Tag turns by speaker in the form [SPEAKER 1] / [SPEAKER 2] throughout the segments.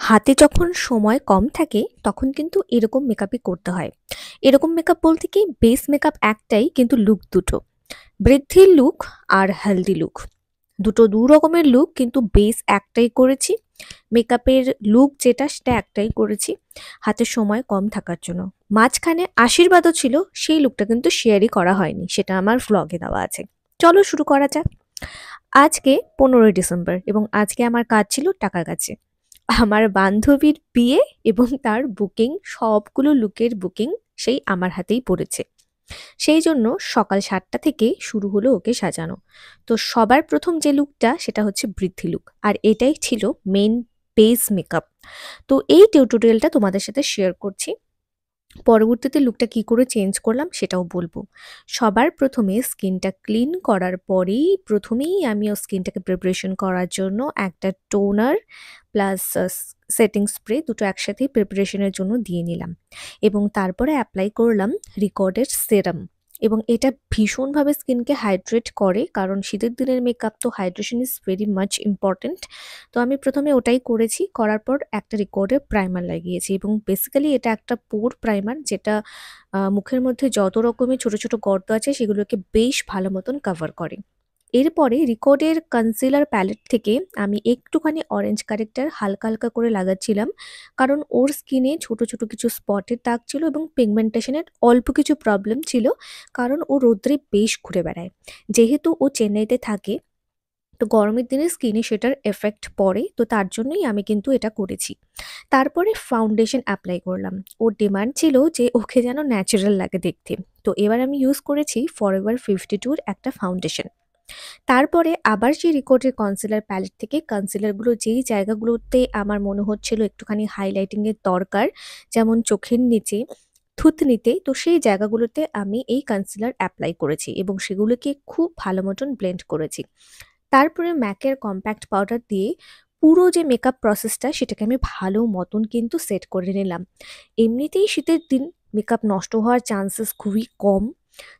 [SPEAKER 1] হাতে যখন সময় কম থাকে তখন কিন্তু এরকম মেকআপই করতে হয়। এরকম মেকআপ বলতে কি বেস মেকআপ একটাই কিন্তু লুক দুটো। বৃদ্ধির লুক আর হেলদি লুক। দুটো দু রকমের লুক কিন্তু বেস একটাই করেছি। মেকআপের লুক যেটা সেটা একটাই করেছি। হাতে সময় কম থাকার জন্য। মাঝখানে আশীর্বাদও ছিল সেই লুকটা কিন্তু শেয়ারই করা হয়নি। সেটা আমার ভ্লগে দেওয়া আছে। চলো শুরু করা যাক। আজকে 15ই ডিসেম্বর এবং আজকে আমার কাজ ছিল টাকার কাছে। আমার বান্ধবীর বিয়ে এবং তার বুকিং সবগুলো লুকের বুকিং সেই আমার হাতেই পড়েছে। সেই জন্য সকাল 7টা থেকে শুরু হলো ওকে সাজানো। তো সবার প্রথম যে লুকটা সেটা হচ্ছে বৃদ্ধি লুক আর এটাই ছিল মেন বেস মেকআপ। তো এই টিউটোরিয়ালটা তোমাদের সাথে শেয়ার করছি। পরবর্তীতে লুকটা কি করে চেঞ্জ করলাম সেটাও বলবো। সবার প্রথমে স্কিনটা ক্লিন করার পরেই প্রথমেই আমি ও স্কিনটাকে প্রিপারেশন করার জন্য একটা টোনার প্লাস সেটিং স্প্রে দুটো একসাথেই প্রিপারেশনের জন্য দিয়ে নিলাম এবং তারপরে অ্যাপ্লাই করলাম রিকর্ডের সেরাম। এবং এটা ভীষণভাবে স্কিনকে হাইড্রেট করে, কারণ শীতের দিনের মেকআপ তো hydration is very much important. তো আমি প্রথমে ওটাই করেছি, করার পর একটা রিকর্ডের প্রাইমার লাগিয়েছি এবং বেসিক্যালি এটা একটা পোর প্রাইমার যেটা মুখের মধ্যে যত রকমের ছোট ছোট গর্ত আছে সেগুলোকে বেশ ভালো মতন কভার করে। এরপরে রিকর্ডের কনসিলার প্যালেট থেকে আমি একটুখানি অরেঞ্জ কারেক্টার হালকা হালকা করে লাগাচ্ছিলাম, কারণ ওর স্কিনে ছোট ছোট কিছু স্পটের দাগ ছিল এবং পিগমেন্টেশনের অল্প কিছু প্রবলেম ছিল, কারণ ও রোদ্রে বেশ ঘুরে বেড়ায়। যেহেতু ও চেন্নাইতে থাকে, তো গরমের দিনে স্কিনে সেটার এফেক্ট পড়ে, তো তার জন্যই আমি কিন্তু এটা করেছি। তারপরে ফাউন্ডেশন অ্যাপ্লাই করলাম। ওর ডিমান্ড ছিল যে ওকে যেন ন্যাচারাল লাগে দেখতে। তো এবার আমি ইউজ করেছি ফরএভার 52 এর একটা ফাউন্ডেশন। তারপরে আবার সেই রিকর্ডের কনসিলার প্যালেট থেকে কনসিলারগুলো যেই জায়গাগুলোতে আমার মনে হচ্ছিল একটুখানি হাইলাইটিং এর দরকার, যেমন চোখের নিচে, থুতনিতে, তো সেই জায়গাগুলোতে আমি এই কনসিলার অ্যাপ্লাই করেছি এবং সেগুলোকে খুব ভালো মতন ব্লেন্ড করেছি। তারপরে ম্যাকের কম্প্যাক্ট পাউডার দিয়ে পুরো যে মেকআপ প্রসেসটা সেটাকে আমি ভালো মতন কিন্তু সেট করে নিলাম। এমনিতেই শীতের দিন মেকআপ নষ্ট হওয়ার চান্সেস খুবই কম,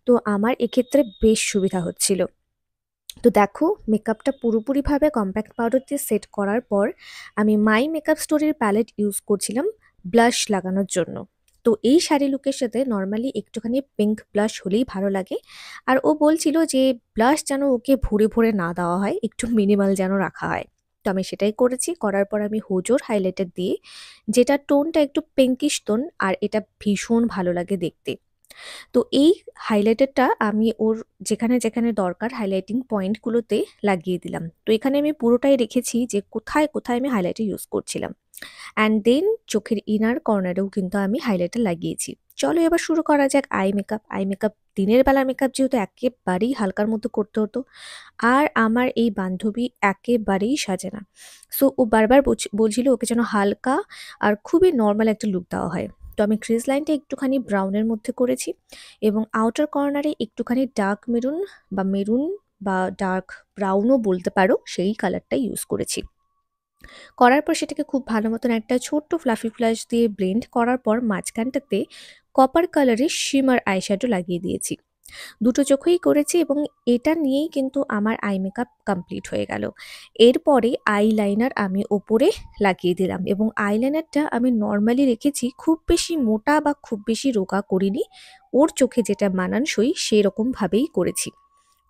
[SPEAKER 1] তো আমার এক্ষেত্রে বেশ সুবিধা হচ্ছিল। তো দেখো, মেকআপটা পুরোপুরিভাবে কম্প্যাক্ট পাউডার দিয়ে সেট করার পর আমি মাই মেকআপ স্টোরের প্যালেট ইউজ করছিলাম ব্লাশ লাগানোর জন্য। তো এই শাড়ি লুকের সাথে নর্মালি একটুখানি পিঙ্ক ব্লাশ হলেই ভালো লাগে। আর ও বলছিল যে ব্লাশ যেন ওকে ভরে ভরে না দেওয়া হয়, একটু মিনিমাল যেন রাখা হয়। তো আমি সেটাই করেছি। করার পর আমি হুজোর হাইলাইটার দিয়ে, যেটা টোনটা একটু পিঙ্কিশ টোন আর এটা ভীষণ ভালো লাগে দেখতে। তো এই হাইলাইটারটা আমি ওর যেখানে যেখানে দরকার হাইলাইটিং পয়েন্টগুলোতে লাগিয়ে দিলাম। তো এখানে আমি পুরোটাই রেখেছি যে কোথায় কোথায় আমি হাইলাইটার ইউজ করছিলাম। অ্যান্ড দেন চোখের ইনার কর্নারেও কিন্তু আমি হাইলাইটার লাগিয়েছি। চলো এবার শুরু করা যাক আই মেকআপ। আই মেকআপ দিনের বেলার মেকআপ যেহেতু একেবারেই হালকার মতো করতে হতো, আর আমার এই বান্ধবী একেবারেই সাজে না। সো ও বারবার বলছিল ওকে যেন হালকা আর খুবই নর্মাল একটা লুক দেওয়া হয়। তো আমি ক্রিজ লাইনটা একটুখানি ব্রাউনের মধ্যে করেছি এবং আউটার কর্নারে একটুখানি ডার্ক মেরুন বা মেরুন বা ডার্ক ব্রাউনও বলতে পারো, সেই কালারটা ইউজ করেছি। করার পর সেটাকে খুব ভালো মতন একটা ছোট্ট ফ্লাফি ফ্লাশ দিয়ে ব্লেন্ড করার পর মাঝখানটাতে কপার কালারের শিমার আইশ্যাডো লাগিয়ে দিয়েছি। দুটো চোখেই করেছি এবং এটা নিয়েই কিন্তু আমার আই মেকআপ কমপ্লিট হয়ে গেল। এরপরে আইলাইনার আমি ওপরে লাগিয়ে দিলাম এবং আইলাইনারটা আমি নর্মালি রেখেছি, খুব বেশি মোটা বা খুব বেশি রোগা করিনি। ওর চোখে যেটা মানানসই সেরকমভাবেই করেছি।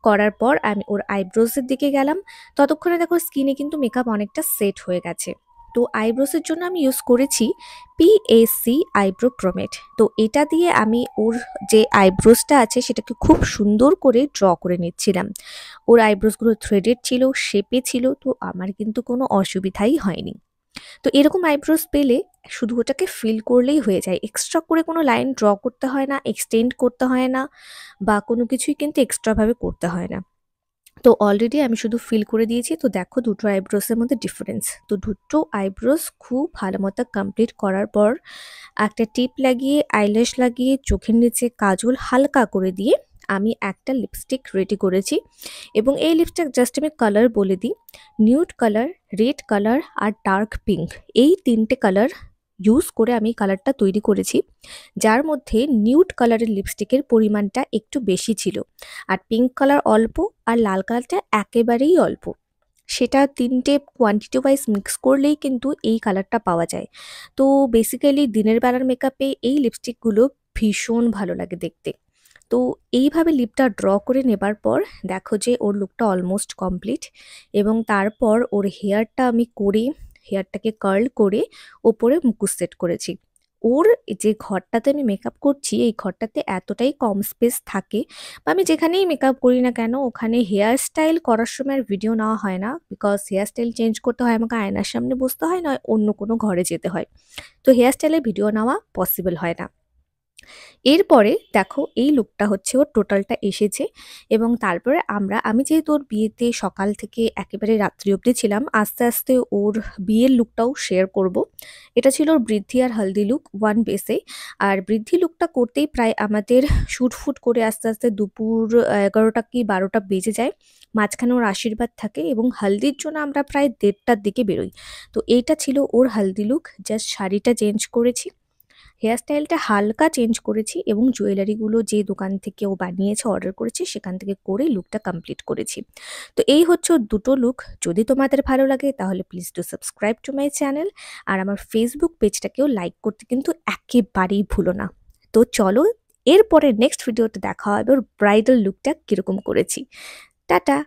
[SPEAKER 1] করার পর আমি ওর আইব্রোজের দিকে গেলাম। ততক্ষণে দেখো স্কিনে কিন্তু মেকআপ অনেকটা সেট হয়ে গেছে। তো আইব্রোসের জন্য আমি ইউজ করেছি পিএসি আইব্রো প্রোমেট। তো এটা দিয়ে আমি ওর যে আইব্রোসটা আছে সেটাকে খুব সুন্দর করে ড্র করে নিচ্ছিলাম। ওর আইব্রোসগুলো থ্রেডেড ছিল, শেপে ছিল, তো আমার কিন্তু কোনো অসুবিধাই হয়নি। তো এরকম আইব্রোস পেলে শুধু ওটাকে ফিল করলেই হয়ে যায়, এক্সট্রা করে কোনো লাইন ড্র করতে হয় না, এক্সটেন্ড করতে হয় না, বা কোনো কিছুই কিন্তু এক্সট্রাভাবে করতে হয় না। তো অলরেডি আমি শুধু ফিল করে দিয়েছি। তো দেখো দুটো আইব্রোসের মধ্যে ডিফারেন্স। তো দুটো আইব্রোস খুব ভালো মতো কমপ্লিট করার পর একটা টিপ লাগিয়ে আইল্যাশ লাগিয়ে চোখের নিচে কাজল হালকা করে দিয়ে আমি একটা লিপস্টিক রেডি করেছি এবং এই লিপস্টিক জাস্ট আমি কালার বলে দিই, নিউড কালার, রেড কালার আর ডার্ক পিঙ্ক, এই তিনটে কালার ইউজ করে আমি কালারটা তৈরি করেছি, যার মধ্যে নিউড কালারের লিপস্টিকের পরিমাণটা একটু বেশি ছিল আর পিঙ্ক কালার অল্প আর লাল কালারটা একেবারেই অল্প। সেটা ৩ টে কোয়ান্টিটি ওয়াইজ মিক্স করলেই কিন্তু এই কালারটা পাওয়া যায়। তো বেসিক্যালি দিনের বেলার মেকআপে এই লিপস্টিকগুলো ভীষণ ভালো লাগে দেখতে। তো এইভাবে লিপটা ড্র করে নেবার পর দেখো যে ওর লুকটা অলমোস্ট কমপ্লিট এবং তারপর ওর হেয়ারটা আমি করে হেয়ারটাকে কার্ল করে ওপরে মুকুট সেট করেছি। ওর যে ঘরটাতে আমি মেকআপ করছি এই ঘরটাতে এতটাই কম স্পেস থাকে বা আমি যেখানেই মেকআপ করি না কেন ওখানে হেয়ার স্টাইল করার সময় আর ভিডিও নেওয়া হয় না, বিকজ হেয়ার স্টাইল চেঞ্জ করতে হয় আমাকে আয়নার সামনে বসতে হয়, নয় অন্য কোনো ঘরে যেতে হয়। তো হেয়ার স্টাইলের ভিডিও নেওয়া পসিবল হয় না। এরপরে দেখো এই লুকটা হচ্ছে ওর টোটালটা এসেছে এবং তারপরে আমি যেহেতু ওর বিয়েতে সকাল থেকে একেবারে রাত্রি অবধি ছিলাম, আস্তে আস্তে ওর বিয়ের লুকটাও শেয়ার করব। এটা ছিল ওর বৃদ্ধি আর হলদি লুক ওয়ান বেসে। আর বৃদ্ধি লুকটা করতেই প্রায় আমাদের শুটফুট করে আস্তে আস্তে দুপুর ১১টা কি ১২টা বেজে যায়। মাঝখানে ওর আশীর্বাদ থাকে এবং হলদির জন্য আমরা প্রায় ১:৩০টার দিকে বেরোই। তো এইটা ছিল ওর হলদি লুক, জাস্ট শাড়িটা চেঞ্জ করেছি, হেয়ার স্টাইলটা হালকা চেঞ্জ করেছি এবং জুয়েলারিগুলো যে দোকান থেকে ও বানিয়েছে অর্ডার করেছি সেখান থেকে করে লুকটা কমপ্লিট করেছি। তো এই হচ্ছে ওর দুটো লুক। যদি তোমাদের ভালো লাগে তাহলে please do subscribe to my channel আর আমার ফেসবুক পেজটাকেও লাইক করতে কিন্তু একেবারেই ভুলো না। তো চলো, এরপরে নেক্সট ভিডিওতে দেখা হবে ওর ব্রাইডাল লুকটা কিরকম করেছি। টাটা।